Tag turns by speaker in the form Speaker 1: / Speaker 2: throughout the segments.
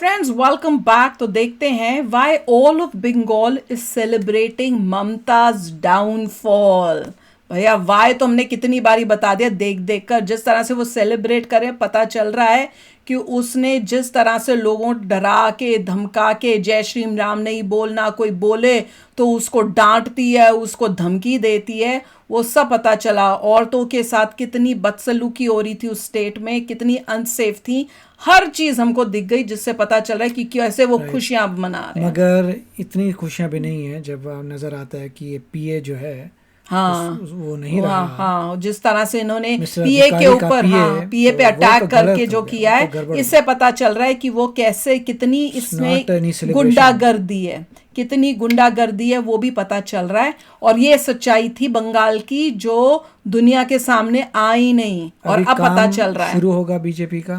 Speaker 1: Friends, welcome back. तो देखते हैं why all of Bengal is celebrating Mamata's downfall. भैया वाई तो हमने कितनी बारी बता दिया, देख देख कर जिस तरह से वो सेलिब्रेट करे पता चल रहा है कि उसने जिस तरह से लोगों डरा के धमका के जय श्री राम नहीं बोलना, कोई बोले तो उसको डांटती है, उसको धमकी देती है, वो सब पता चला। औरतों के साथ कितनी बदसलूकी हो रही थी उस स्टेट में, कितनी अनसेफ थी, हर चीज हमको दिख गई, जिससे पता चल रहा है कि कैसे वो खुशियां मना रहे हैं।
Speaker 2: मगर इतनी खुशियां भी नहीं है जब नजर आता है कि ये पीए जो है
Speaker 1: हाँ
Speaker 2: वो नहीं रहा।
Speaker 1: हाँ, जिस तरह से इन्होंने
Speaker 2: मिस्टर
Speaker 1: पीए के
Speaker 2: अधिकारी का
Speaker 1: ऊपर
Speaker 2: PA,
Speaker 1: पीए
Speaker 2: तो
Speaker 1: पे
Speaker 2: वो
Speaker 1: अटैक
Speaker 2: तो
Speaker 1: करके
Speaker 2: गलत
Speaker 1: जो
Speaker 2: हो गया,
Speaker 1: किया
Speaker 2: वो
Speaker 1: है,
Speaker 2: तो गड़बड़ हो
Speaker 1: इससे
Speaker 2: गया।
Speaker 1: पता चल रहा है कि वो कैसे कितनी इसमें
Speaker 2: Not any celebration।
Speaker 1: गुंडागर्दी है, कितनी गुंडागर्दी है वो भी पता चल रहा है। और ये सच्चाई थी बंगाल की जो दुनिया के सामने आई नहीं, और
Speaker 2: अभी
Speaker 1: अब पता
Speaker 2: काम
Speaker 1: चल रहा है।
Speaker 2: शुरू होगा बीजेपी का,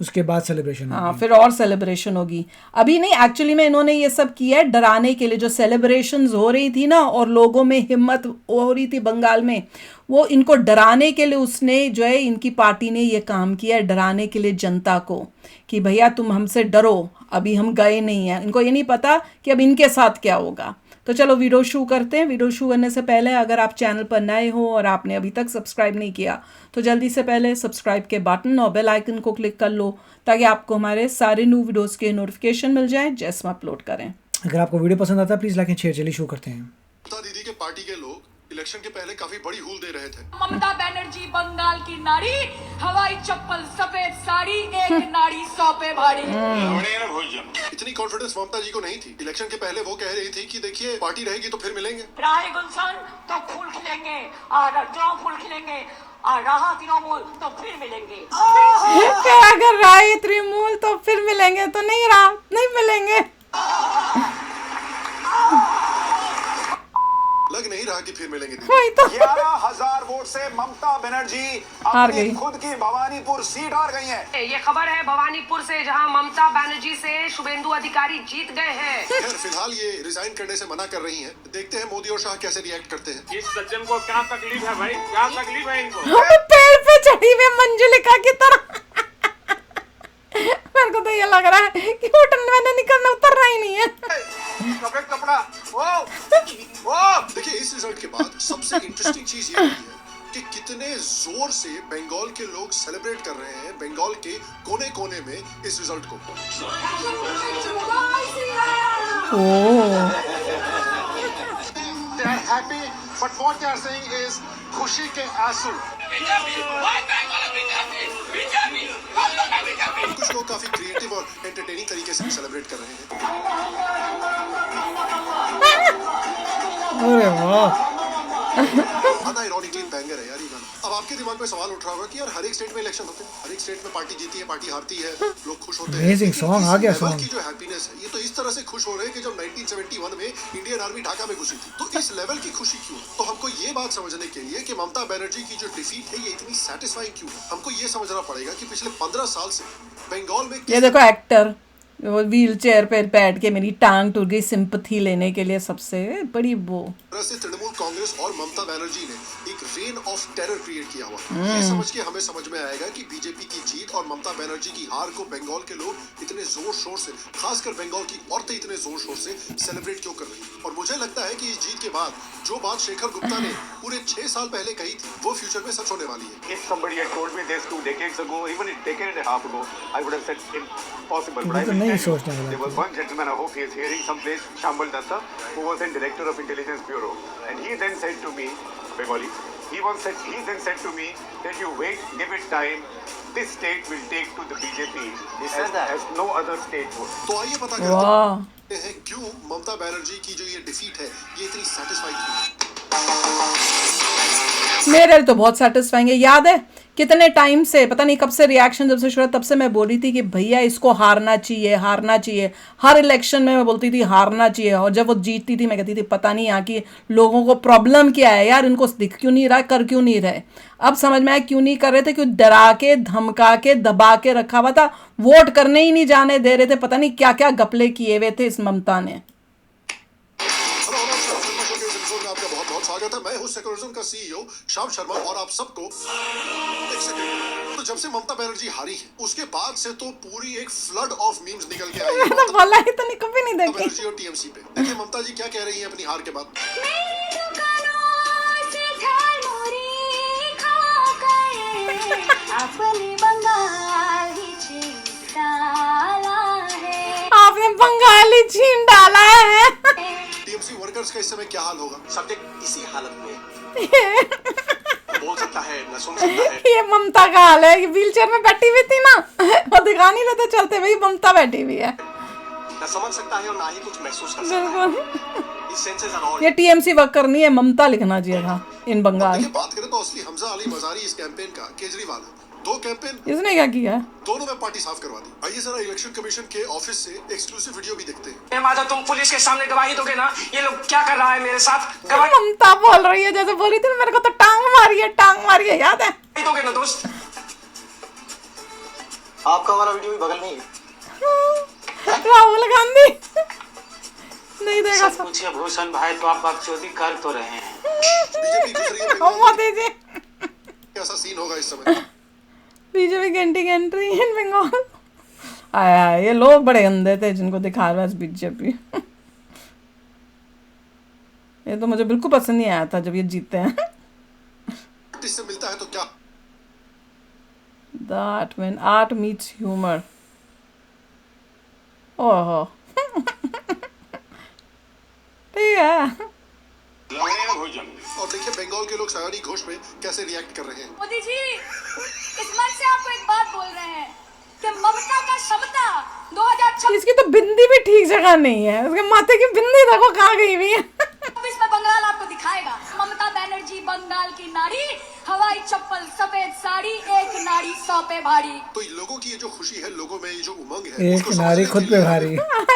Speaker 2: उसके बाद सेलिब्रेशन
Speaker 1: हाँ,
Speaker 2: होगी।
Speaker 1: फिर और सेलिब्रेशन होगी। अभी नहीं, एक्चुअली में इन्होंने ये सब किया है डराने के लिए। जो सेलिब्रेशंस हो रही थी ना और लोगों में हिम्मत हो रही थी बंगाल में, वो इनको डराने के लिए उसने जो है, इनकी पार्टी ने ये काम किया है, डराने के लिए जनता को कि भैया तुम हमसे डरो, अभी हम गए नहीं हैं। इनको ये नहीं पता कि अब इनके साथ क्या होगा। तो चलो वीडियो शुरू करते हैं। वीडियो शुरू करने से पहले अगर आप चैनल पर नए हो और आपने अभी तक सब्सक्राइब नहीं किया तो जल्दी से पहले सब्सक्राइब के बटन और बेल आइकन को क्लिक कर लो, ताकि आपको हमारे सारे न्यू वीडियोस के नोटिफिकेशन मिल जाए जैसे हम अपलोड करें।
Speaker 2: अगर आपको वीडियो पसंद आता है प्लीज लाइक एंड शेयर। चलिए शुरू करते हैं।
Speaker 3: ममता दीदी के पार्टी के लोग इलेक्शन के पहले काफी बड़ी हूल दे रहे थे।
Speaker 4: ममता बनर्जी बंगाल की नारी, हवाई चप्पल सफेद साड़ी, एक नारी 100 पे भारी।
Speaker 3: इतनी कॉन्फिडेंस ममता जी को नहीं थी। इलेक्शन के पहले वो कह रही थी कि देखिए पार्टी रहेगी तो फिर मिलेंगे।
Speaker 4: राहे गुलशन तो फूल खिलेंगे और जो फूल खिलेंगे और रहा तृणमूल तो फिर मिलेंगे।
Speaker 1: अगर राय तृणमूल तो फिर मिलेंगे, तो नहीं रहा, नहीं मिलेंगे।
Speaker 3: लग नहीं रहा कि फिर मिलेंगे।
Speaker 1: वही तो
Speaker 5: 11,000 वोट से ममता बनर्जी
Speaker 1: हार
Speaker 5: अपनी
Speaker 1: गई।
Speaker 5: खुद की भवानीपुर सीट हार गई है।
Speaker 6: ये खबर है भवानीपुर से, जहां ममता बनर्जी से शुभेंदु अधिकारी जीत गए हैं।
Speaker 3: खैर फिलहाल ये रिजाइन करने से मना कर रही हैं। देखते हैं मोदी और शाह कैसे रिएक्ट करते हैं।
Speaker 7: इस सज्जन को क्या तकलीफ है भाई, क्या तकलीफ है इनको?
Speaker 1: पेड़ पे चढ़ी हुई मंजुलिका की तरह मेरे को तो ये लग रहा है कि होटल मैंने निकलना उतरना ही नहीं है।
Speaker 5: कपड़ा
Speaker 3: देखिए इस रिजल्ट के बाद सबसे इंटरेस्टिंग चीज ये हुई है कि कितने जोर से बंगाल के लोग सेलिब्रेट कर रहे हैं, बंगाल के कोने कोने में इस रिजल्ट को।
Speaker 5: They are happy, but what they are saying is खुशी के आंसू।
Speaker 3: कुछ लोग काफी क्रिएटिव और एंटरटेनिंग तरीके से सेलिब्रेट कर रहे हैं।
Speaker 2: अरे वाह,
Speaker 3: आधा इरोनिकली बैंगर है यार ये गाना। अब आपके दिमाग में सवाल उठ रहा होगा कि यार हर एक स्टेट में इलेक्शन होते हैं, हर एक स्टेट में पार्टी जीती है, पार्टी हारती है, लोग खुश होते हैं।
Speaker 2: Amazing
Speaker 3: लेकिन
Speaker 2: song,
Speaker 3: इस
Speaker 2: आ गया
Speaker 3: level
Speaker 2: song।
Speaker 3: की जो हैप्पीनेस है, ये तो इस तरह से खुश हो रहे हैं कि जब 1971 में इंडियन आर्मी ढाका में घुसी थी, तो इस लेवल की खुशी क्यों? तो हमको ये बात समझने के लिए कि ममता बनर्जी की जो डिफीट है ये इतनी सेटिस्फाइंग क्यों है, हमको ये समझना पड़ेगा कि पिछले 15 साल से बंगाल में
Speaker 1: ये देखो एक्टर वो व्हील चेयर पर बैठ के मेरी टांग टूट गई सिंपथी लेने के लिए, सबसे बड़ी वो
Speaker 3: तरह से तृणमूल कांग्रेस और ममता बनर्जी ने एक रेन ऑफ टेरर क्रिएट किया हुआ है। ये समझ के हमें समझ में आएगा कि बीजेपी की जीत और ममता बनर्जी की हार को बंगाल के लोग इतने जोर शोर से, खासकर बंगाल की औरतें इतने जोर शोर से सेलिब्रेट क्यों कर रही हैं। और मुझे लगता है कि इस जीत के बाद जो बात शेखर गुप्ता ने पूरे 6 साल पहले कही थी वो फ्यूचर में सच होने वाली है।
Speaker 5: If somebody had told me this 2 decades ago, even a decade and a half ago, I would have said impossible. But I
Speaker 2: तो
Speaker 5: will
Speaker 2: नहीं
Speaker 5: tell you,
Speaker 2: सोचने वाला
Speaker 5: there was one gentleman, I hope he is hearing someplace, Shambal Datta, who was then director of intelligence bureau, and he then said to me, Bengali, he then said to me that you wait, give it time. This state will take to the BJP as no other state would.
Speaker 3: तो आइए पता
Speaker 1: वाह।
Speaker 3: करते हैं क्यों ममता बनर्जी की जो ये डिफीट है ये इतनी सेटिस्फाइड क्यों।
Speaker 1: मेरे लिए तो बहुत सेटिस्फाइंग है। याद है कितने टाइम से, पता नहीं कब से रिएक्शन जब से शुरू, तब से मैं बोल रही थी कि भैया इसको हारना चाहिए, हारना चाहिए। हर इलेक्शन में मैं बोलती थी हारना चाहिए, और जब वो जीतती थी मैं कहती थी पता नहीं यहाँ की लोगों को प्रॉब्लम क्या है यार, इनको दिख क्यों नहीं रहा, कर क्यों नहीं रहे। अब समझ में आया क्यों नहीं कर रहे थे, क्यों डरा के धमका के दबा के रखा हुआ था, वोट करने ही नहीं जाने दे रहे थे। पता नहीं क्या क्या गपले किए हुए थे इस ममता ने।
Speaker 3: आपका बहुत बहुत स्वागत है। मैं हूं सेकुलरिज्म का CEO श्याम शर्मा और आप सबको एक सेकंड तो जब से ममता बनर्जी हारी है उसके बाद से तो पूरी एक फ्लड ऑफ मीम्स निकल के आई है
Speaker 1: मैंने
Speaker 3: ममता
Speaker 1: बोला ही तो नहीं, कभी नहीं देखी।
Speaker 3: बनर्जी और टीएमसी पे। देखिए ममता जी क्या कह रही हैं अपनी हार के बाद।
Speaker 1: आपने बंगाली छीन डाला है।
Speaker 3: टीएमसी वर्कर्स का इस समय क्या हाल होगा?
Speaker 8: सब्जेक्ट इसी हालत में बोल सकता है, न सुन सकता है।
Speaker 1: ये ममता का हाल है, व्हील चेयर में बैठी हुई थी ना, वो दिखा नहीं लेते चलते भाई, ममता बैठी हुई है।
Speaker 8: न समझ सकता है और ना ही कुछ महसूस कर सकता
Speaker 1: बिल्कुल,
Speaker 8: है। These senses are all
Speaker 1: ये टीएमसी वर्कर नहीं है, ममता लिखना चाहिए था इन बंगाल।
Speaker 3: देखिए बात करें तो असली हमजा अली मजारी इस कैंपेन का केजरीवाल है। 2 कैंपेन
Speaker 1: इसने क्या किया है?
Speaker 3: दोनों में पार्टी साफ करवा दी। आइए जरा इलेक्शन कमीशन के ऑफिस से एक्सक्लूसिव वीडियो भी देखते हैं।
Speaker 9: माधव, तुम पुलिस के सामने गवाही दोगे ना? ये लोग क्या कर रहा है मेरे साथ? गवाही
Speaker 1: ममता बोल रही है जैसे बोल रही थी मेरे को तो टांग मारी है, याद है?
Speaker 9: दोगे ना दोस्त?
Speaker 8: आपका वाला वीडियो भी बगल में ही है।
Speaker 1: राहुल गांधी नहीं देगा सब।
Speaker 9: पूछिए भूषण भाई, तो आप बकचोदी कर तो रहे हैं।
Speaker 3: बीजेपी घुस रही है बंगाल में।
Speaker 1: मोदी जी,
Speaker 3: कैसा सीन होगा इस समय?
Speaker 1: बीजेपी की एंट्री इन बंगाल। आया, ये लोग बड़े गंदे थे जिनको दिखा रहा है बीजेपी। ये तो मुझे बिल्कुल पसंद नहीं आया था जब ये जीते हैं।
Speaker 3: इससे मिलता है तो क्या?
Speaker 1: That when art meets humor. ओहो ठीक है।
Speaker 3: और देखिए बंगाल के लोग सयानी घोष में कैसे रिएक्ट कर रहे हैं।
Speaker 4: मोदी जी इस मंच से आपको एक बात बोल रहे हैं कि ममता का क्षमता 2026
Speaker 1: इसकी तो बिंदी भी ठीक जगह नहीं है, उसके माथे की बिंदी देखो कहाँ गई हुई है।
Speaker 4: में बंगाल आपको दिखाएगा। ममता बनर्जी बंगाल की नारी, हवाई चप्पल सफेद साड़ी, एक नारी 100 पे भारी।
Speaker 3: तो लोगों की ये जो खुशी है, लोगों में ये जो उमंग है,
Speaker 2: एक
Speaker 3: उसको
Speaker 2: नारी
Speaker 3: समझने
Speaker 2: खुद
Speaker 3: के
Speaker 2: पे
Speaker 3: लिए
Speaker 2: भारी।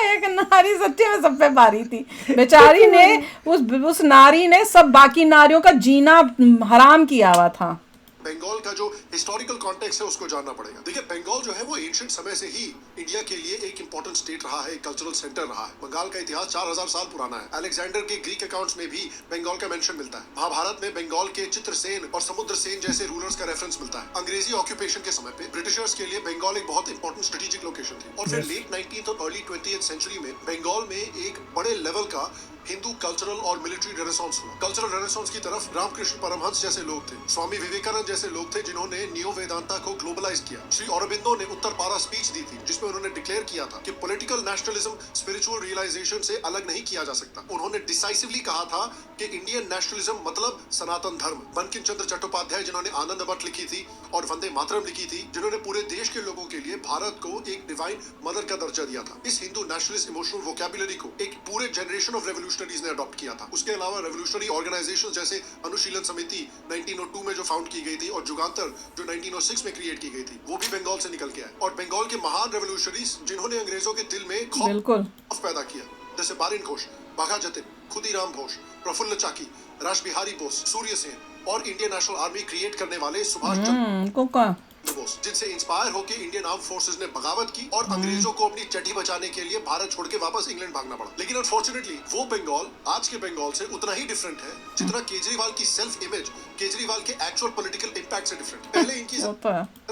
Speaker 1: एक नारी सच्ची में सब पे भारी थी बेचारी ने। उस नारी ने सब बाकी नारियों का जीना हराम किया हुआ था।
Speaker 3: बंगाल का जो हिस्टोरिकल कॉन्टेक्स्ट है उसको जानना पड़ेगा। देखिए बंगाल जो है वो एंशिएंट समय से ही इंडिया के लिए एक इंपॉर्टेंट स्टेट रहा है, कल्चरल सेंटर रहा है। बंगाल का इतिहास 4000 साल पुराना है। अलेक्जेंडर के ग्रीक अकाउंट्स में भी बंगाल का मेंशन मिलता है। महाभारत में बंगाल के चित्रसेन और समुद्रसेन जैसे रूलर्स का रेफरेंस मिलता है। अंग्रेजी ऑक्यूपेशन के समय पे ब्रिटिशर्स के लिए बंगाल एक बहुत इंपॉर्टेंट स्ट्रेटेजिक लोकेशन थी। और फिर लेट 19th और अर्ली 20th सेंचुरी में बंगाल में एक बड़े लेवल का हिंदू कल्चरल और मिलिट्री रेनेसांस हुआ। कल्चरल रेनेसांस की तरफ रामकृष्ण परमहंस जैसे लोग थे, स्वामी विवेकानंद जैसे लोग थे जिन्होंने नियो वेदांता को ग्लोबलाइज किया। श्री अरबिंदो ने उत्तर पारा स्पीच दी थी जिसमें उन्होंने डिक्लेयर किया था कि पॉलिटिकल नेशनलिज्म स्पिरिचुअल रियलाइजेशन से अलग नहीं किया जा सकता। उन्होंने डिसाइसिवली कहा था कि इंडियन नेशनलिज्म मतलब सनातन धर्म। बंकिम चंद्र चट्टोपाध्याय जिन्होंने आनंद मठ लिखी थी और वंदे मातरम लिखी थी, जिन्होंने पूरे देश के लोगों के लिए भारत को एक डिवाइन मदर का दर्जा दिया था। इस हिंदू नेशनलिस्ट इमोशनल वोकैबुलरी को एक पूरे जनरेशन ऑफ रेवोल्यूशनरीज ने अडॉप्ट किया था। उसके अलावा रेवोल्यूशनरी ऑर्गेनाइजेशन जैसे अनुशीलन समिति 1902 में जो फाउंड की गई थी और जुगांतर जो 1906 में क्रिएट की गई थी, वो भी बंगाल से निकल के आए। और बंगाल के महान रेवोल्यूशनरीज जिन्होंने अंग्रेजों के दिल में खौफ पैदा किया, जैसे बारिन घोष, बाघा जतिन, खुदीराम घोष, प्रफुल्ल चाकी, रासबिहारी बोस, सूर्य सेन और इंडियन नेशनल आर्मी क्रिएट करने वाले सुभाष चंद्र बोस, जिनसे इंस्पायर होकर इंडियन आर्म फोर्सेस ने बगावत की और अंग्रेजों को अपनी चड्डी बचाने के लिए भारत छोड़ के वापस इंग्लैंड भागना पड़ा। लेकिन अनफॉर्चुनेटली वो बंगाल आज के बंगाल से उतना ही डिफरेंट है जितना केजरीवाल की सेल्फ इमेज केजरीवाल के एक्चुअल पॉलिटिकल इंपैक्ट से डिफरेंट। पहले इनकी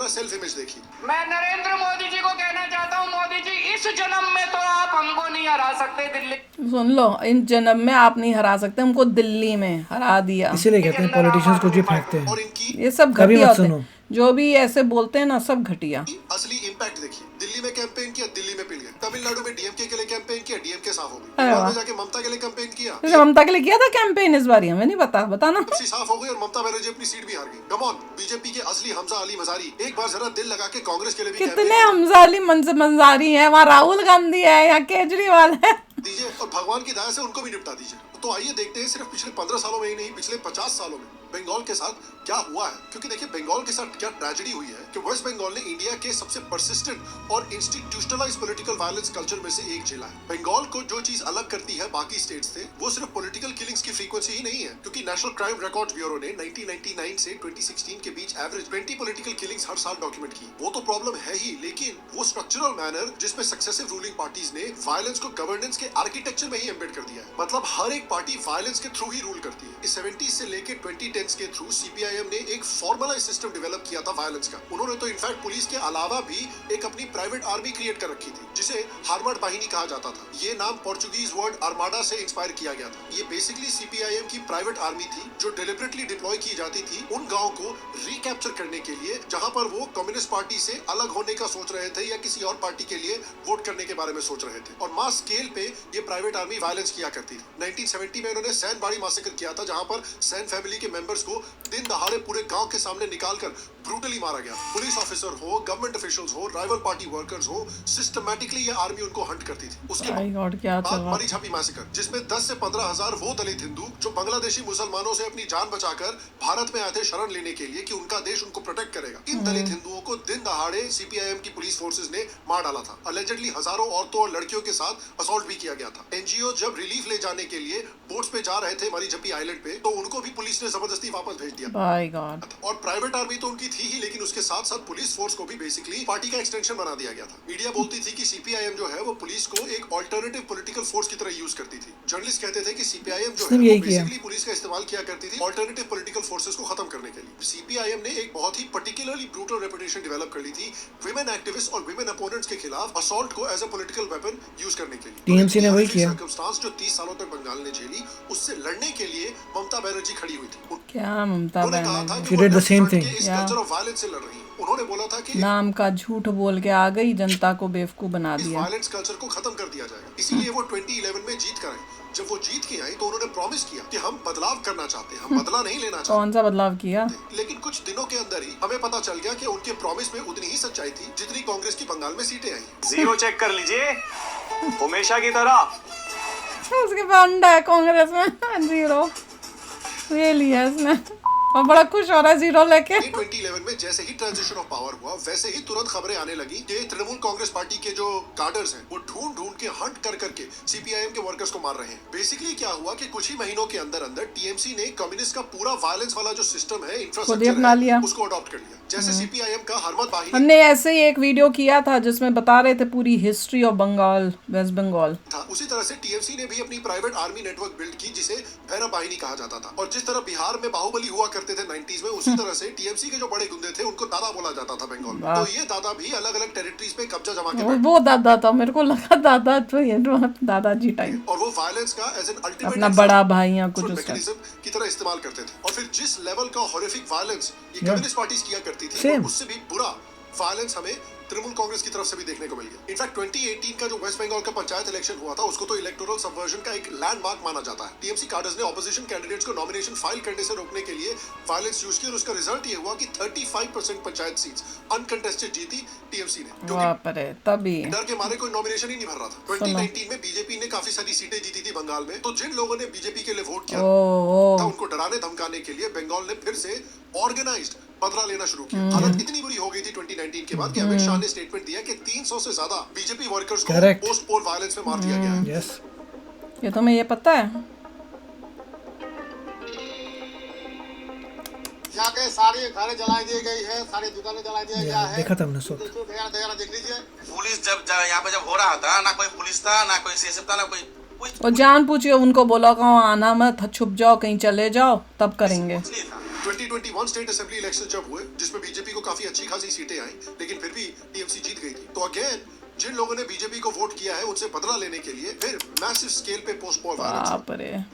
Speaker 3: सेल्फ इमेज देखी।
Speaker 9: मैं नरेंद्र मोदी जी को कहना चाहता हूँ, मोदी जी इस जन्म में तो आप हमको नहीं हरा सकते। दिल्ली
Speaker 1: सुन लो, इन जन्म में आप नहीं हरा सकते हमको, दिल्ली में हरा दिया।
Speaker 2: इसीलिए कहते हैं पॉलिटिशियंस कुछ भी फेंकते हैं।
Speaker 3: और इनकी
Speaker 1: ये सब
Speaker 2: कभी
Speaker 1: घटिया
Speaker 2: मत
Speaker 1: होते
Speaker 2: सुनो।
Speaker 1: हैं जो भी ऐसे बोलते हैं ना, सब घटिया।
Speaker 3: असली इंपैक्ट देखिए। दिल्ली में कैंपेन किया, दिल्ली में पिल गए। तमिलनाडु में डीएमके के लिए कैंपेन किया, डीएमके साफ हो गई।
Speaker 1: अरे
Speaker 3: बिहार
Speaker 1: वाह।
Speaker 3: में जाके ममता के लिए कैंपेन किया,
Speaker 1: तुझे ममता के लिए किया था कैंपेन इस बार? हमें नहीं पता, बताना।
Speaker 3: टीएमसी साफ हो गई और ममता बनर्जी अपनी सीट भी हार गई। कम ऑन, बीजेपी के असली हमजा अली मजारी एक बार जरा दिल लगा के कांग्रेस के लिए भी
Speaker 1: कितने हमजा अली मंजारी है वहाँ, राहुल गांधी है या केजरीवाल है।
Speaker 3: दीजिए और भगवान की दया से उनको भी निपटा दीजिए। तो आइए देखते हैं सिर्फ पिछले 15 सालों में ही नहीं, पिछले 50 सालों में बंगाल के साथ क्या हुआ है। क्योंकि देखिए बंगाल के साथ क्या ट्रेजेडी हुई है कि वेस्ट बंगाल ने इंडिया के सबसे परसिस्टेंट और इंस्टीट्यूशनलाइज्ड पॉलिटिकल वायलेंस कल्चर में से एक झेला है। बंगाल को जो चीज अलग करती है बाकी स्टेट्स से, वो सिर्फ पॉलिटिकल किलिंग्स की फ्रीक्वेंसी ही नहीं है। क्योंकि नेशनल क्राइम रिकॉर्ड्स ब्यूरो ने 1999 से 2016 के बीच एवरेज 20 पॉलिटिकल किलिंग्स हर साल डॉक्यूमेंट की। वो तो प्रॉब्लम है ही, लेकिन वो स्ट्रक्चरल मैनर जिसमें सक्सेसिव रूलिंग पार्टीज ने वायलेंस को गवर्नेंस के आर्किटेक्ट आर्किटेक्चर में ही एम्बेड कर दिया है। मतलब हर एक पार्टी वायलेंस के थ्रू ही रूल करती है। इस 70s से लेके 2010s के थ्रू सीपीआईएम ने एक फॉर्मलाइज सिस्टम डेवलप किया था वायलेंस का। उन्होंने तो इनफैक्ट पुलिस के अलावा भी एक अपनी प्राइवेट आर्मी क्रिएट कर रखी थी जिसे हार्मर्ड बाहिनी कहा जाता था। ये नाम पोर्चुगीज वर्ड आर्माडा से इंस्पायर किया गया था। ये बेसिकली सीपीआईएम की प्राइवेट आर्मी थी जो डेलिबरेटली डिप्लॉय की जाती थी उन गांव को रिकैप्चर करने के लिए जहां पर वो कम्युनिस्ट पार्टी से अलग होने का सोच रहे थे या किसी और पार्टी के लिए वोट करने के बारे में सोच रहे थे। और मास स्केल पे ये प्राइवेट आर्मी वायलेंस किया करती थी। 1970 में उन्होंने सैन बाड़ी मैसेकर किया था जहां पर सैन फैमिली के मेंबर्स को दिन दहाड़े पूरे गांव के सामने निकालकर ब्रूटली मारा गया। पुलिस ऑफिसर हो, गवर्नमेंट ऑफिशियल्स हो, राइवल पार्टी वर्कर्स हो, सिस्टमैटिकली ये आर्मी उनको हंट करती थी। उसके
Speaker 1: गॉड क्या चल रहा
Speaker 3: मरी छापी मैसेकर जिसमें 10 से 15,000 वो दलित हिंदू जो बांग्लादेशी मुसलमानों से अपनी जान बचाकर भारत में आए थे शरण लेने के लिए कि उनका देश उनको प्रोटेक्ट करेगा। इन दलित हिंदुओं को दिन दहाड़े सीपीआईएम की पुलिस फोर्सेस ने मार डाला था। अलेजेडली हजारों औरतों और लड़कियों के साथ असॉल्ट भी किया गया था। एनजीओ जब रिलीफ ले जाने के लिए बोट्स पे जा रहे थे मरी झप्पी आइलैंड पे तो उनको भी पुलिस ने जबरदस्ती वापस भेज दिया।
Speaker 1: By god.
Speaker 3: और प्राइवेट आर्मी तो उनकी थी ही लेकिन उसके साथ साथ पुलिस फोर्स को भी बेसिकली पार्टी का एक्सटेंशन बना दिया गया था। मीडिया बोलती थी कि सीपीआईएम जो है वो पुलिस को एक ऑल्टरनेटिव पॉलिटिकल फोर्स की तरह यूज करती थी। जर्नलिस्ट कहते थे कि सीपीआईएम जो है वो बेसिकली पुलिस का इस्तेमाल किया करती थी ऑल्टरनेटिव पॉलिटिकल फोर्सेस को खत्म करने के लिए। सीपीआईएम ने एक बहुत ही पर्टिकुलरली ब्रूटल रेपुटेशन डेवलप कर ली थी विमेन एक्टिविस्ट और विमेन अपोनेंट्स के खिलाफ असॉल्ट को as a political weapon use करने के लिए।
Speaker 2: टीएमसी ने वही किया।
Speaker 3: सर्कमस्टांस जो 30 सालों तक बंगाल ने झेली उससे लड़ने के लिए ममता बनर्जी खड़ी हुई थी।
Speaker 1: क्या Mamata Banerjee
Speaker 2: She did the same thing.
Speaker 3: इस कल्चर ऑफ वायलेंस से लड़ रही है। उन्होंने बोला था कि
Speaker 1: नाम का झूठ बोल के आ गई, जनता को बेवकूफ बना
Speaker 3: इस
Speaker 1: दिया।
Speaker 3: वायलेंस कल्चर को खत्म कर दिया जाएगा। इसीलिए वो 2011 में जीत कर आई। जब वो जीत के आई तो उन्होंने प्रॉमिस किया कि हम बदलाव करना चाहते हैं, हम बदला नहीं लेना चाहते।
Speaker 1: कौन सा बदलाव किया?
Speaker 3: लेकिन कुछ दिनों के अंदर ही हमें पता चल गया कि उनके प्रॉमिस में उतनी ही सच्चाई थी जितनी कांग्रेस की बंगाल में सीटें आई।
Speaker 8: जीरो चेक कर लीजिए हमेशा की तरह।
Speaker 1: उसके फंड है कांग्रेस में जीरो ये लिया इसने और बड़ा खुश हो रहा है जीरो लेके।
Speaker 3: 2011 में जैसे ही ट्रांजिशन ऑफ पावर हुआ वैसे ही तुरंत खबरें आने लगी कि तृणमूल कांग्रेस पार्टी के जो कार्डर्स हैं वो ढूंढ ढूंढ के हंट कर करके सीपीआईएम के वर्कर्स को मार रहे हैं। बेसिकली क्या हुआ कि कुछ ही महीनों के अंदर अंदर टीएमसी ने कम्युनिस्ट का पूरा वायलेंस वाला जो सिस्टम है इंफ्रास्ट्रक्चर है उसको अडॉप्ट कर लिया। जैसे सीपीआईएम का हरमत बाहिनी
Speaker 1: हमने ऐसे ही एक वीडियो किया था जिसमें बता रहे थे पूरी history of Bengal, west Bengal
Speaker 3: था। उसी तरह से टीएमसी ने भी अपनी प्राइवेट आर्मी नेटवर्क बिल्ड की जिसे भैरव बाहिनी कहा जाता था। और जिस तरह बिहार में बाहुबली हुआ करते थे 90s में उसी तरह से टीएमसी के जो बड़े गुंडे थे उनको दादा बोला जाता था बंगाल में। तो ये दादा भी अलग अलग टेरिटरीज पे कब्जा जमा के
Speaker 1: वो दादा था, मेरे को लगा दादा तो ये दादाजी टाइप।
Speaker 3: और वो वायलेंस का एज एन अल्टीमेट
Speaker 1: अपना बड़ा भाई या कुछ उसका
Speaker 3: की तरह इस्तेमाल करते थे। और फिर जिस लेवल का हॉरिफिक वायलेंस ये कम्युनिस्ट पार्टीज किया करती थी उससे भी बुरा वायलेंस हमें तृणमूल कांग्रेस की तरफ से भी देखने को मिल गया। इनफैक्ट 2018 का जो वेस्ट बंगाल का पंचायत इलेक्शन हुआ था उसको तो इलेक्टोरल सबवर्जन का एक लैंडमार्क माना जाता है। टीएमसी कार्डर्स ने ऑपोजिशन कैंडिडेट्स को नॉमिनेशन फाइल करने से रोकने के लिए वायलेंस यूज किया और उसका रिजल्ट ये हुआ कि 35% पंचायत सीट्स अनकंटेस्टेड जीती टीएमसी ने, क्योंकि
Speaker 1: तभी
Speaker 3: डर के मारे कोई नॉमिनेशन ही नहीं भर रहा था। 2019 में बीजेपी ने काफी सारी सीटें जीती थी बंगाल में। तो जिन लोगों ने बीजेपी के लिए वोट किया था उनको डराने धमकाने के लिए बंगाल ने फिर से ऑर्गेनाइज्ड बदला लेना शुरू किया। हालत इतनी बुरी हो गई थी 2019 के बाद कि अमित शाह ने स्टेटमेंट दिया कि 300 से ज्यादा बीजेपी वर्कर्स को पोस्ट पोल वायलेंस में मार दिया गया है।
Speaker 2: यस
Speaker 1: ये तुम्हें ये पता है?
Speaker 10: यहाँ के सारे घरें जला दिए गई है, सारी दुकानें जला दिया गया है।
Speaker 2: देखा था हमने सब।
Speaker 10: देख लीजिए।
Speaker 8: पुलिस जब यहाँ पे जब हो रहा था ना कोई पुलिस था ना कोई सीएसएफ था ना कोई
Speaker 1: और जान पूछिए उनको बोला कहाँ आना मत, छुप जाओ कहीं चले जाओ तब करेंगे।
Speaker 3: 2021 स्टेट असेंबली इलेक्शन जब हुए जिसमें बीजेपी को काफी अच्छी खासी सीटें आई लेकिन फिर भी टीएमसी जीत गई थी। तो अगेन जिन लोगों ने बीजेपी को वोट किया है उनसे बदला लेने के लिए फिर मैसिव स्केल पे पोस्ट पोल वायलेंस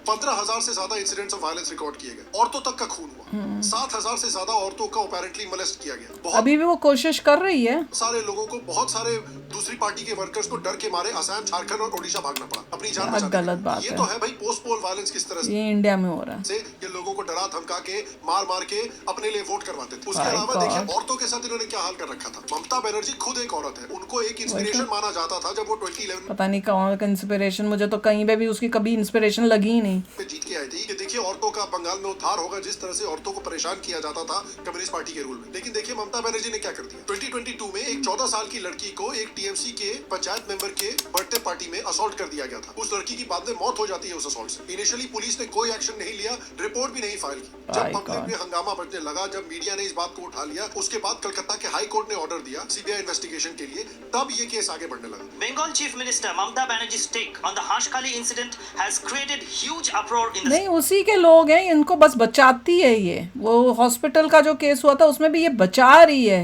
Speaker 3: 15,000 से ज्यादा इंसिडेंट्स ऑफ वायलेंस रिकॉर्ड किए गए। औरतों तक का खून हुआ। 7,000 से ज्यादा औरतों का अपैरेंटली मोलेस्ट किया गया।
Speaker 1: अभी भी वो कोशिश कर रही है।
Speaker 3: सारे लोगों को, बहुत सारे दूसरी पार्टी के वर्कर्स को डर के मारे असम, झारखंड और ओडिशा भागना पड़ा अपनी जान बचाने।
Speaker 1: गलत बात
Speaker 3: ये तो है भाई पोस्ट पोल वायलेंस किस तरह से
Speaker 1: ये इंडिया में हो रहा है।
Speaker 3: ये लोगों को डरा धमका के मार के अपने लिए वोट करवाते थे। उसके अलावा देखिए औरतों के साथ इन्होंने क्या हाल कर रखा था। ममता बनर्जी खुद एक औरत है, उनको एक इंस्पिरेशन माना जाता था जब वो 2011
Speaker 1: पता नहीं कौन का इंस्पिरेशन, मुझे तो कहीं पे भी उसकी कभी इंस्पिरेशन लगी ही नहीं।
Speaker 3: पे जीत के आई आई थी कि देखिए औरतों का बंगाल में उद्धार होगा, जिस तरह से औरतों को परेशान किया जाता था कम्युनिस्ट पार्टी के रूल में। लेकिन देखिए ममता बनर्जी ने क्या कर दिया। 2022 में एक 14 साल की लड़की को एक टीएमसी के पंचायत मेंबर के बर्थडे पार्टी में असॉल्ट कर दिया गया था। उस लड़की की बाद में मौत हो जाती है उस असॉल्ट से। इनिशियली पुलिस ने कोई एक्शन नहीं लिया, रिपोर्ट भी नहीं फाइल की। जब पब्लिक में हंगामा बढ़ने लगा, जब मीडिया ने इस बात को उठा लिया, उसके बाद कलकत्ता के हाई कोर्ट ने ऑर्डर दिया सीबीआई इन्वेस्टिगेशन के लिए, तब ये केस आगे बढ़ने लगा।
Speaker 8: Bengal Chief Minister Mamata Banerjee's take on the Hashkali incident has created huge uproar in the
Speaker 1: नहीं, उसी के लोग हैं, इनको बस बचाती है ये। वो हॉस्पिटल का जो केस हुआ था उसमें भी ये बचा रही है।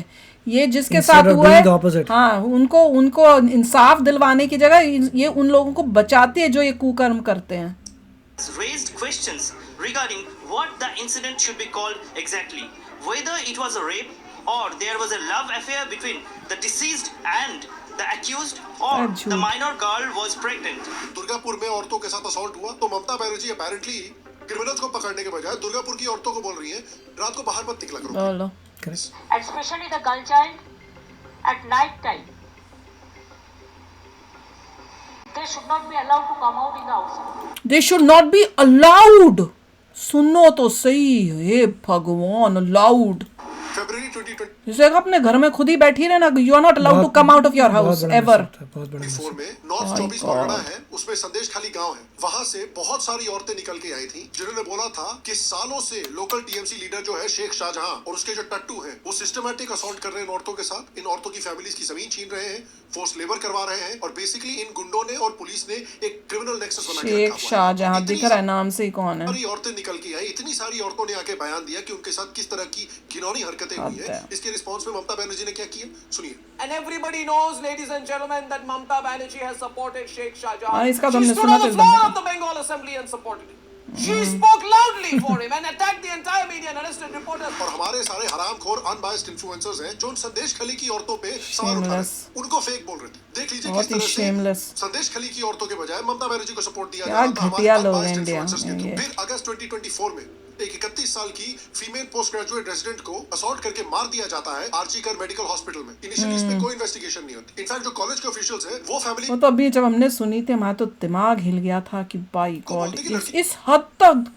Speaker 1: ये जिसके साथ हुआ है, हाँ, उनको इंसाफ दिलवाने की जगह ये उन लोगों को बचाती है जो ये कुकर्म करते हैं।
Speaker 8: raised questions regarding what the incident should be called exactly, whether it was a rape or there was a love affair between the deceased and the accused, or the minor girl was pregnant.
Speaker 3: Durgapur में औरतों के साथ assault हुआ तो Mamata Banerjee apparently criminals को पकड़ने के बजाय दुर्गापुर की औरतों को बोल रही है रात को बाहर मत निकला करो।
Speaker 4: especially the girl child at night time. They should not be allowed to come out in the outside.
Speaker 1: They should not be allowed. सुनो तो सही, हे भगवान, अलाउड।
Speaker 3: फरवरी 2020
Speaker 1: जैसे अपने घर में खुद ही बैठी रहे ना, you are not allowed to come out of your house ever.
Speaker 3: में नॉर्थ 24 परगना है, उसमें संदेश खाली गांव है, वहां से बहुत सारी औरतें निकल के आई थी जिन्होंने बोला था कि सालों से लोकल टीएमसी लीडर जो है शेख शाहजहां और उसके जो टट्टू हैं वो सिस्टमैटिक असॉल्ट कर रहे हैं औरतों के साथ। इन औरतों की फैमिलीज की जमीन छीन रहे हैं, फोर्स लेबर करवा रहे हैं और बेसिकली इन गुंडों ने और पुलिस ने एक क्रिमिनल नेक्सस बना के रखा
Speaker 1: शेख शाहजहां दिख रहा है नाम से ही कौन है।
Speaker 3: सारी औरतें निकल के आई, इतनी सारी औरतों ने आके बयान दिया कि उनके साथ किस तरह की घिनौनी हरकतें हुई है। इसके रिस्पांस में ममता बनर्जी ने क्या किया, सुनिए।
Speaker 11: And everybody knows, ladies and gentlemen, that Mamata Banerjee has supported Sheikh Shahjahan.
Speaker 1: इसका
Speaker 11: She
Speaker 1: तुमने
Speaker 11: stood
Speaker 1: सुना
Speaker 11: on the
Speaker 1: तो
Speaker 11: floor of the Bengal Assembly and supported him. She spoke loudly for him and attacked the entire media and arrested reporters.
Speaker 3: और हमारे सारे हरामखोर unbiased influencers हैं जो संदेश खली की औरतों पे सवाल उठा रहे थे, उनको फेक बोल रहे थे। देख लीजिए किस तरह से संदेश खली की औरतों के बजाय ममता बनर्जी को सपोर्ट दिया जा रहा था हमारे अनबायस्ड इन्फ्लुएंसर्स के थ्रू। फिर अगस्त 2024 में एक 31 साल की फीमेल पोस्ट ग्रेजुएट रेजिडेंट को असॉल्ट करके मार दिया जाता है आरजीकर मेडिकल हॉस्पिटल में। इनिशियली इसमें कोई इन्वेस्टिगेशन नहीं होती। इनफैक्ट जो कॉलेज के ऑफिशियल्स हैं वो फैमिली
Speaker 1: वो तो अभी जब हमने सुनी थी हमारा तो दिमाग हिल गया था कि बाय गॉड इस हद तक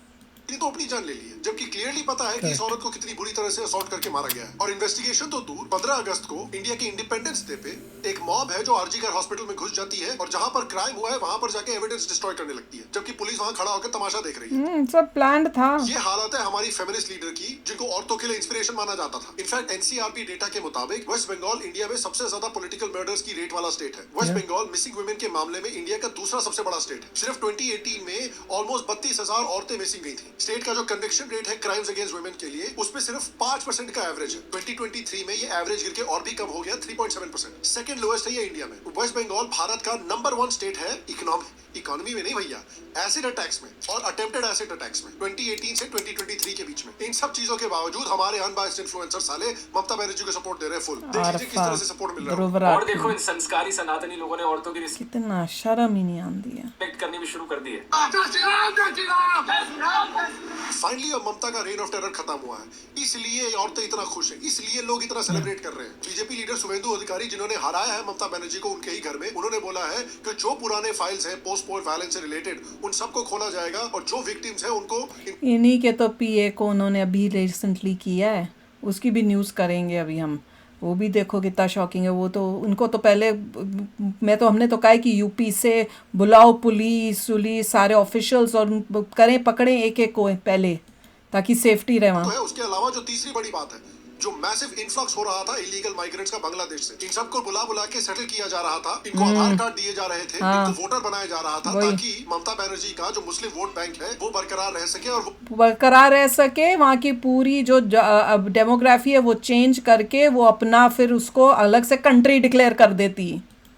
Speaker 3: तो अपनी जान ले ली है, जबकि क्लियरली पता है कि इस औरत को कितनी बुरी तरह से असॉल्ट करके मारा गया है। और इन्वेस्टिगेशन तो दूर, 15 अगस्त को इंडिया के इंडिपेंडेंस डे पे एक मॉब है जो आरजीकर हॉस्पिटल में घुस जाती है और जहां पर क्राइम हुआ है वहां पर जाके एविडेंस डिस्ट्रॉय करने लगती है, जबकि पुलिस वहां खड़ा होकर तमाशा देख रही है।
Speaker 1: सब प्लान्ड था।
Speaker 3: ये हालत है हमारी फेमिनिस्ट लीडर की जिनको औरतों के लिए इंस्पिरेशन माना जाता था। इनफैक्ट एनसीआरबी डेटा के मुताबिक वेस्ट बंगाल इंडिया में सबसे ज्यादा पॉलिटिकल मर्डर्स की रेट वाला स्टेट है। वेस्ट बंगाल मिसिंग वुमेन के मामले में इंडिया का दूसरा सबसे बड़ा स्टेट है। सिर्फ 2018 में ऑलमोस्ट 32,000 औरतें मिसिंग गई थी। स्टेट का जो कन्विक्शन रेट है क्राइम्स अगेंस्ट वुमेन के लिए उसमें सिर्फ 5% का एवरेज है। 2023 में ये एवरेज गिर के और भी कम हो गया 3.7%। सेकंड लोएस्ट है ये इंडिया में। वेस्ट बंगाल भारत का नंबर 1 स्टेट है इकोनॉमी में नहीं भैया, एसिड अटैक्स में और अटेम्प्टेड एसिड अटैक्स में 2018 से 2023 के बीच में। इन सब चीजों के बावजूद हमारे अनबायस्ड इन्फ्लुएंसर साले ममता बनर्जी को सपोर्ट दे रहे हैं फुल। देख लीजिए किस तरह से सपोर्ट मिल रहा है।
Speaker 7: और देखो इन संस्कारी सनातनी लोगों ने औरतों की
Speaker 1: कितना शर्म ही नहीं आती है,
Speaker 7: रिस्पेक्ट करनी भी शुरू कर दी है।
Speaker 3: फाइनली अब ममता का रेन ऑफ टेरर खत्म हुआ है, इसलिए औरतें इतना खुश हैं, इसलिए लोग इतना सेलिब्रेट कर रहे हैं। बीजेपी लीडर शुभेंदु अधिकारी जिन्होंने हराया है ममता बनर्जी को उनके ही घर में, उन्होंने बोला है कि जो पुराने फाइल्स हैं पोस्ट पोल वायलेंस से रिलेटेड उन सबको खोला जाएगा और जो विक्टिम्स हैं उनको
Speaker 1: इन्हीं के तो पीए को उन्होंने अभी रिसेंटली किया है, उसकी भी न्यूज़ करेंगे अभी हम। वो भी देखो कितना शॉकिंग है। वो तो उनको तो पहले हमने तो कहा है कि यूपी से बुलाओ पुलिस सारे ऑफिशियल्स और करें पकड़ें एक एक को पहले ताकि सेफ्टी रहे वहाँ।
Speaker 3: तो उसके अलावा जो तीसरी बड़ी बात है, जो मैसिव इन्फ्लक्स हो रहा था इलीगल माइग्रेंट्स का बांग्लादेश से, इन सबको बुला के सेटल किया जा रहा था। इनको आधार कार्ड दिए जा रहे थे, इनको वोटर बनाया जा रहा था ताकि ममता बनर्जी का जो मुस्लिम वोट बैंक है वो बरकरार रह सके और
Speaker 1: बरकरार रह सके। वहाँ की पूरी जो डेमोग्राफी है वो चेंज करके वो अपना फिर उसको अलग से कंट्री डिक्लेयर कर देती,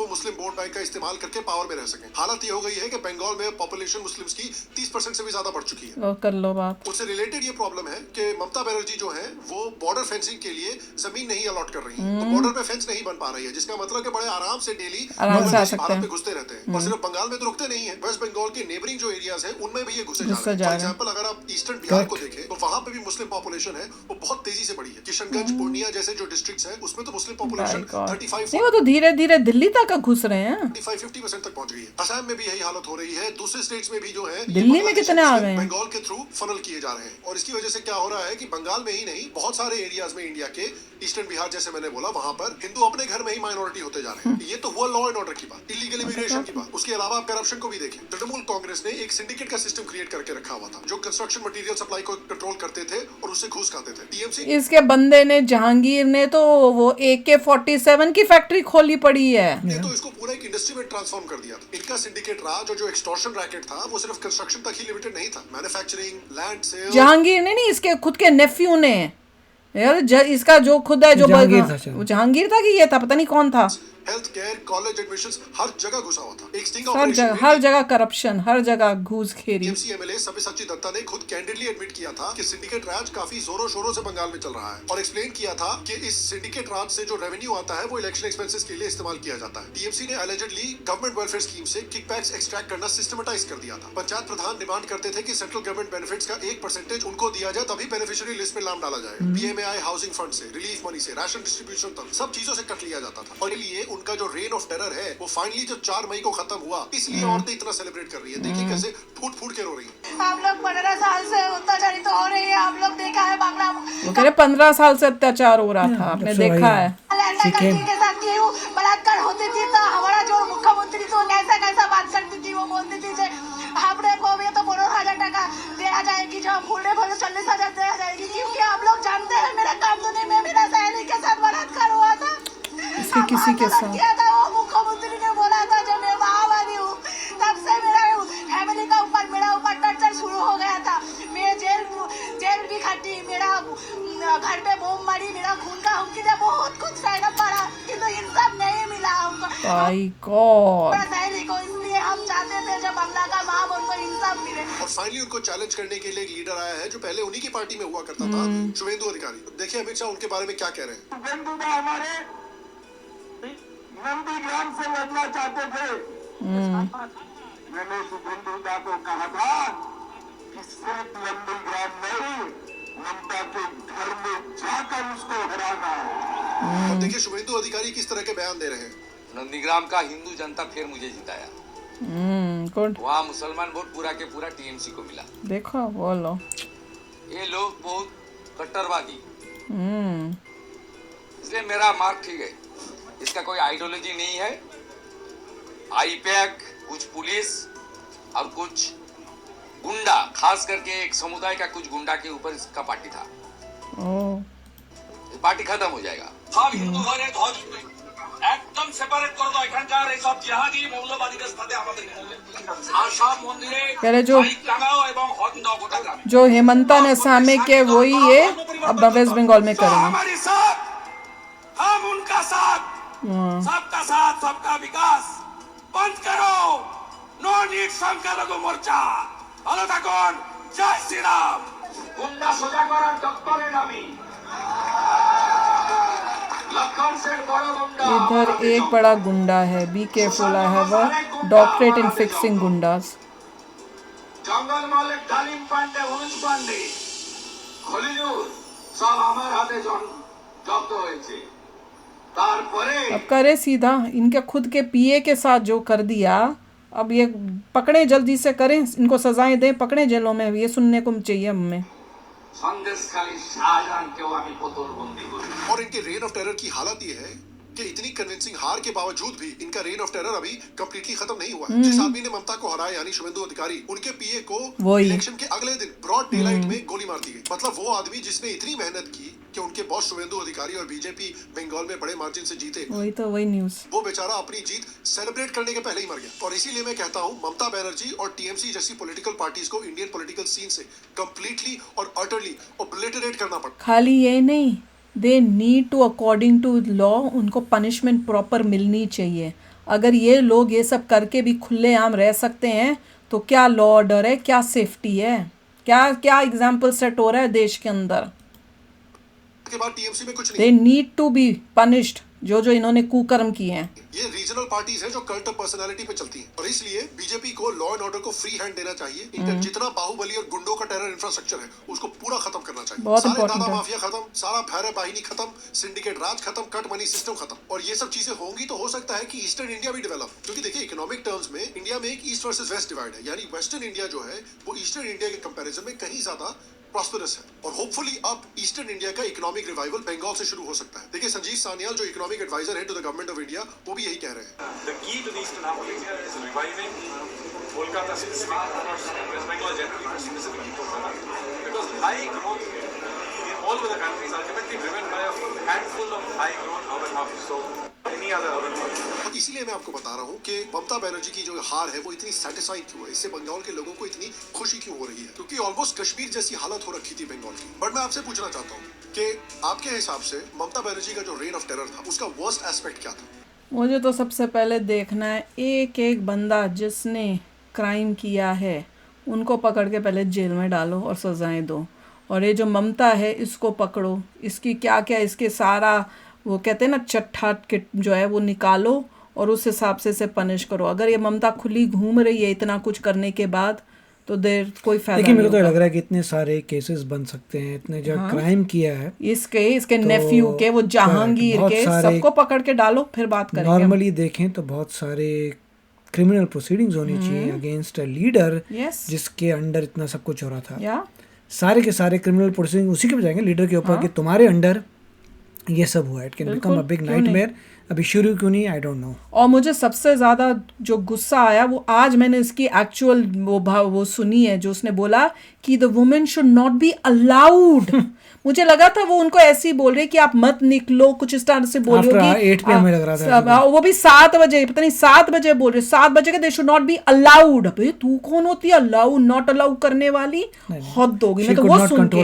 Speaker 3: वो मुस्लिम वोट बैंक का इस्तेमाल करके पावर में रह सके। हालत ये हो गई है कि बंगाल में पॉपुलेशन मुस्लिम्स की 30% से भी ज्यादा बढ़ चुकी है।
Speaker 1: कर लो बात।
Speaker 3: उससे रिलेटेड ये प्रॉब्लम है कि ममता बनर्जी जो है वो बॉर्डर फेंसिंग के लिए जमीन नहीं अलॉट कर रही है, तो बॉर्डर पे फेंस नहीं बन पा रही है, जिसका मतलब कि बड़े आराम से डेली भारत में घुसते रहते हैं। और सिर्फ बंगाल में तो रुकते नहीं है, वेस्ट बंगाल के नेबरिंग जो एरियाज है उनमें भी ये घुसे जा रहे हैं। फॉर एग्जाम्पल अगर आप ईस्टर्न बिहार को देखें तो वहां पे भी मुस्लिम पॉपुलेशन है वो बहुत तेजी से बढ़ी है। किशनगंज पूर्णिया जैसे जो डिस्ट्रिक्ट है उसमें तो मुस्लिम पॉपुलेशन 35।
Speaker 1: वो तो धीरे धीरे दिल्ली तक तक घुस रहे हैं।
Speaker 3: 50% तक पहुंच गई है। असम में भी यही हालत हो रही है। दूसरे स्टेट्स में भी जो है
Speaker 1: दिल्ली में कितने आ गए हैं?
Speaker 3: बंगाल के थ्रू फनल किए जा रहे हैं और इसकी वजह से क्या हो रहा है कि बंगाल में ही नहीं बहुत सारे एरियाज में इंडिया के ईस्टर्न बिहार जैसे मैंने बोला वहां पर हिंदू अपने घर में ही माइनॉरिटी होते जा रहे हैं। ये तो हुआ लॉ एंड ऑर्डर की बात, इलीगल इमिग्रेशन की बात। उसके अलावा आप करप्शन को भी देखें। तृणमूल कांग्रेस ने एक सिंडिकेट का सिस्टम क्रिएट करके रखा हुआ था जो कंस्ट्रक्शन मटेरियल सप्लाई को कंट्रोल करते थे और उससे घूस खाते थे। टीएमसी
Speaker 1: इसके बंदे ने, जहांगीर ने तो वो AK-47 की फैक्ट्री खोली पड़ी है।
Speaker 3: ने तो इसको पूरा एक इंडस्ट्री में ट्रांसफॉर्म कर दिया था। इनका सिंडिकेट राज और जो एक्सटॉर्शन रैकेट था वो सिर्फ कंस्ट्रक्शन तक ही लिमिटेड नहीं था, मैन्युफैक्चरिंग, लैंड सेल।
Speaker 1: जहांगीर ने नहीं, इसके खुद के नेफ्यू ने यार, इसका जो खुद है जो जहांगीर था कि ये था, पता नहीं कौन था।
Speaker 3: हेल्थ केयर, कॉलेज एडमिशंस, हर जगह घुसा हुआ था। एक स्टिंग
Speaker 1: हर जगह करप्शन, हर जगह घूसखेरी।
Speaker 3: टीएमसी एमएलए सब्यसाची दत्ता ने खुद कैंडिडली एडमिट किया था कि सिंडिकेट राज काफी जोरों शोरों से बंगाल में चल रहा है और एक्सप्लेन किया था कि इस सिंडिकेट राज से जो रेवेन्यू आता है वो इलेक्शन एक्सपेंसेस के लिए इस्तेमाल किया जाता है। टीएमसी ने अलेजेडली गवर्नमेंट वेलफेयर स्कीम से किकबैक्स एक्सट्रैक्ट करना सिस्टमैटाइज कर दिया था। पंचायत प्रधान डिमांड करते थे कि सेंट्रल गवर्नमेंट बेनिफिट्स का 1% उनको दिया जाए तभी बेनिफिशियरी लिस्ट में नाम डाला जाए। पीएमएआई हाउसिंग फंड से, रिलीफ मनी से, राशन डिस्ट्रीब्यूशन तक सब चीजों से कट लिया जाता था। और इसलिए उनका जो रेन ऑफ टेरर है वो फाइनली जो 4 मई को खत्म हुआ, इसलिए औरतें इतना सेलिब्रेट कर रही है। देखिए कैसे फूट फूट के रो रही है।
Speaker 4: आप लोग 15 साल से अत्याचारित हो रही है। आप लोग देखा है बांग्ला
Speaker 1: वो कह रहे 15 साल से अत्याचार हो रहा था, आपने देखा है।
Speaker 4: के साथ क्यों बलात्कार होती थी तो हमारा जो मुख्यमंत्री तो कैसा बात करती थी। वो बोलती थी हमने को भी तो 15,000 टका दिया जाएगी, जो फूलने भरे 40,000 दिया जाएगी, क्योंकि आप लोग जानते हैं मेरा कामधुनी में मेरा सहेली के साथ बलात्कार हुआ था।
Speaker 1: इसके किसी के साथ
Speaker 4: किया था। वो मुख्यमंत्री ने बोला था जब मैं महावादी हूँ तब से मेरा फैमिली का ऊपर मेरा ऊपर टर्चर शुरू हो गया था। मैं जेल भी खटी, मेरा घर पे बम मारी, मेरा खून का हुक्की ने बहुत कुछ सहना पड़ा, किंतु इंसाफ नहीं मिला हमको।
Speaker 1: My God.
Speaker 4: सहेली को इसलिए हम चाहते थे जब बांग्ला का माँ उनको इंसाफ मिले।
Speaker 3: और फाइनली उनको चैलेंज करने के लिए एक लीडर आया है जो पहले उन्हीं की पार्टी में हुआ करता था, शुभेंदु अधिकारी। देखिए अमित शाह उनके बारे में क्या कह रहे हैं।
Speaker 10: शुभेंदु दा हमारे नंदीग्राम से लड़ना चाहते थे। मैंने शुभेंदु दा को कहा था कि सिर्फ नंदीग्राम नहीं, ममता के घर में जाकर उसको हराना है।
Speaker 3: और देखिए शुभेंदु अधिकारी किस तरह के बयान दे रहे हैं।
Speaker 12: नंदीग्राम का हिंदू जनता फिर मुझे जिताया। वहाँ मुसलमान वोट पूरा के पूरा टीएमसी को मिला।
Speaker 1: देखो बोलो,
Speaker 12: ये लोग बहुत कट्टरवादी, इसलिए मेरा मार्क ठीक है। इसका कोई आइडियोलॉजी नहीं है। आईपैक, कुछ पुलिस और कुछ गुंडा, खास करके एक समुदाय का कुछ गुंडा के ऊपर इसका पार्टी था। पार्टी खत्म हो जाएगा।
Speaker 7: সব হিন্দু ঘরে ধ্বজ একদম সেপারেট করে দাও। এখানকার এই সব জিহাদি মৌলবাদীদের সাথে আমাদের আর সব মন্দিরে লাইট লাগাও এবং হর্ন দাও গোটা গ্রামে।
Speaker 1: जो हेमंता ने सामे के वही ये अब वेस्ट बंगाल में करेंगे।
Speaker 9: हमारे साथ, हम उनका साथ, सबका साथ सबका विकास। बंद करो नो नीड संख्यालघु मोर्चा। ভালো থাকুন। জয় শ্রীরাম।
Speaker 7: গুন্ডা সোজা করার দপ্তরে নামি
Speaker 1: इधर एक बड़ा गुंडा है, be careful, I have a doctorate in fixing goondas.
Speaker 7: জঙ্গল মালিক ডালিম পান্ডে, অনুজ পান্ডে, খলিলুর সব আমার হাতে জব্দ হয়েছে। তারপরে
Speaker 1: अब करे सीधा इनके खुद के पीए के साथ जो कर दिया, अब ये पकड़े, जल्दी से करें, इनको सजाएं दें, पकड़े जेलों में। ये सुनने को चाहिए हमें।
Speaker 3: और इनके रेन ऑफ टेरर की हालत ये है कि इतनी कन्विंसिंग हार के बावजूद भी इनका रेन ऑफ टेरर अभी कंप्लीटली खत्म नहीं हुआ है। जिस आदमी ने ममता को हराया यानी शुभेंदु अधिकारी, उनके पीए को इलेक्शन के अगले दिन ब्रॉड डे लाइट में गोली मार दी गई। मतलब वो आदमी जिसने इतनी मेहनत की कि उनके बॉस शुभेंदु अधिकारी और बीजेपी बंगाल में बड़े मार्जिन से जीते,
Speaker 1: वही न्यूज़,
Speaker 3: वो बेचारा अपनी जीत सेलिब्रेट करने के पहले ही मर गया। और इसीलिए मैं कहता हूँ ममता बनर्जी और टीएमसी जैसी पॉलिटिकल पार्टीज को इंडियन पॉलिटिकल सीन से कंप्लीटली और अटरली ऑब्लिटरेट करना पड़ता।
Speaker 1: खाली ये नहीं, they need to, according to law, उनको पनिशमेंट प्रॉपर मिलनी चाहिए। अगर ये लोग ये सब करके भी खुलेआम रह सकते हैं तो क्या लॉ ऑर्डर है, क्या सेफ्टी है, क्या क्या एग्जाम्पल सेट हो रहा है देश के अंदर।
Speaker 3: के बाद टीएमसी में कुछ नहीं,
Speaker 1: they need to be punished जो जो इन्होंने कुकर्म किए हैं।
Speaker 3: ये रीजनल पार्टीज हैं जो कल्ट पर्सनालिटी पे चलती हैं और इसलिए बीजेपी को लॉ एंड ऑर्डर को फ्री हैंड देना चाहिए। इनका जितना बाहुबली और गुंडों का टेरर इंफ्रास्ट्रक्चर है उसको पूरा खत्म करना चाहिए।
Speaker 1: बहुत
Speaker 3: सारे
Speaker 1: important
Speaker 3: दादा
Speaker 1: है।
Speaker 3: माफिया खत्म, सारा भैरव बाहिनी खत्म, सिंडिकेट राज खत्म, कट मनी सिस्टम खत्म। और ये सब चीजें होंगी तो हो सकता है कि ईस्टर्न इंडिया भी डेवलप, क्योंकि देखिए इकोनॉमिक टर्म्स में इंडिया में एक ईस्ट वर्सेस वेस्ट डिवाइड है, यानी वेस्टर्न इंडिया जो है वो ईस्टर्न इंडिया के कंपैरिजन में कहीं ज्यादा प्रॉस्पेरस है। और होपफुली अब ईस्टर्न इंडिया का इकोनॉमिक रिवाइवल बंगाल से शुरू हो सकता है। देखिए संजीव सान्याल जो इकोनॉमिक एडवाइजर है to the government of India, वो भी यही कह रहे हैं।
Speaker 9: The key to the eastern half of India is reviving Kolkata specifically, West Bengal generally, but specifically Kolkata, because high growth in all over the country is ultimately driven by a handful of high growth urban hubs. So any other urban hubs.
Speaker 3: और इसीलिए मैं आपको बता रहा हूँ कि ममता बनर्जी की जो हार है वो इतनी सेटिस्फाइंग क्यों है, इससे बंगाल के लोगों को इतनी खुशी क्यों हो रही है, क्योंकि ऑलमोस्ट कश्मीर जैसी हालत हो रखी थी बंगाल की। बट मैं आपसे पूछना चाहता हूँ कि आपके हिसाब से ममता बनर्जी का जो रेन ऑफ टेरर था उसका वर्स्ट एस्पेक्ट क्या था?
Speaker 1: मुझे तो सबसे पहले देखना है एक एक बंदा जिसने क्राइम किया है उनको पकड़ के पहले जेल में डालो और सजाएं दो। और ये जो ममता है इसको पकड़ो, इसकी क्या क्या इसके सारा वो कहते हैं ना चट्ठा किट जो है वो निकालो और उस हिसाब से इसे पनिश करो। अगर ये ममता खुली घूम रही है इतना कुछ करने के बाद तो देर कोई फायदा
Speaker 2: लेकिन
Speaker 1: नहीं
Speaker 2: मेरे को तो
Speaker 1: होगा।
Speaker 2: लग रहा है कि इतने सारे केसेस बन सकते हैं, इतने जो क्राइम किया है
Speaker 1: इसके
Speaker 2: तो
Speaker 1: नेफ्यू के, वो जहांगीर
Speaker 2: बहुत
Speaker 1: के,
Speaker 2: सारे-
Speaker 1: सबको पकड़ के डालो फिर बात करेंगे हम।
Speaker 2: नॉर्मली देखें तो बहुत सारे क्रिमिनल प्रोसीडिंग्स होनी चाहिए अगेंस्ट अ लीडर
Speaker 1: यस
Speaker 2: जिसके अंडर इतना सब कुछ हो रहा था।
Speaker 1: या
Speaker 2: सारे के सारे क्रिमिनल प्रोसीडिंग उसी के पे जाएंगे लीडर के ऊपर कि तुम्हारे अंडर ये सब हुआ। It can become a big nightmare. अभी शुरू क्यों नहीं, आई डोंट नो।
Speaker 1: और मुझे सबसे ज़्यादा जो गुस्सा आया वो आज मैंने इसकी एक्चुअल वो सुनी है जो उसने बोला कि the women should not be allowed. मुझे लगा था वो उनको ऐसे ही बोल रहे कि आप मत निकलो, कुछ इस तरह से बोल रही होगी।
Speaker 2: 8 PM लग रहा था
Speaker 1: वो भी 7 बजे, पता नहीं 7 बजे बोल रहे, 7 बजे के they should not be allowed. अबे तू कौन होती है अलाउ नॉट अलाउ करने वाली? हद होगी। मैं तो वो सुन के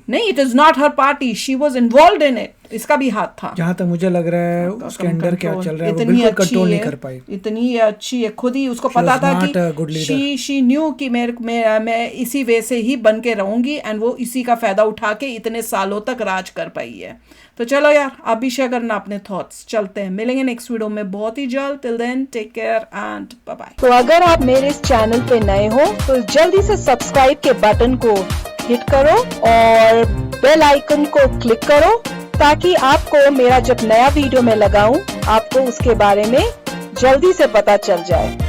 Speaker 1: नहीं, it is not her party, she was involved in it, इसका भी हाथ था।
Speaker 2: जहाँ तक मुझे लग रहा है उसके अंडर क्या चल रहा है वो बिल्कुल कंट्रोल नहीं कर पाई।
Speaker 1: इतनी अच्छी है, खुद ही उसको पता था कि शी न्यू कि मैं इसी वे से ही बन के रहूंगी एंड वो इसी का फायदा उठा के इतने सालों तक राज कर पाई है। तो चलो यार आप भी शेयर करना अपने थॉट्स। चलते हैं, मिलेंगे नेक्स्ट वीडियो में बहुत ही जल्द। Till then take care and bye bye.
Speaker 13: तो अगर आप मेरे इस चैनल पे नए हो तो जल्दी से सब्सक्राइब के बटन को हिट करो और बेल आइकन को क्लिक करो ताकि आपको मेरा जब नया वीडियो मैं लगाऊं आपको उसके बारे में जल्दी से पता चल जाए।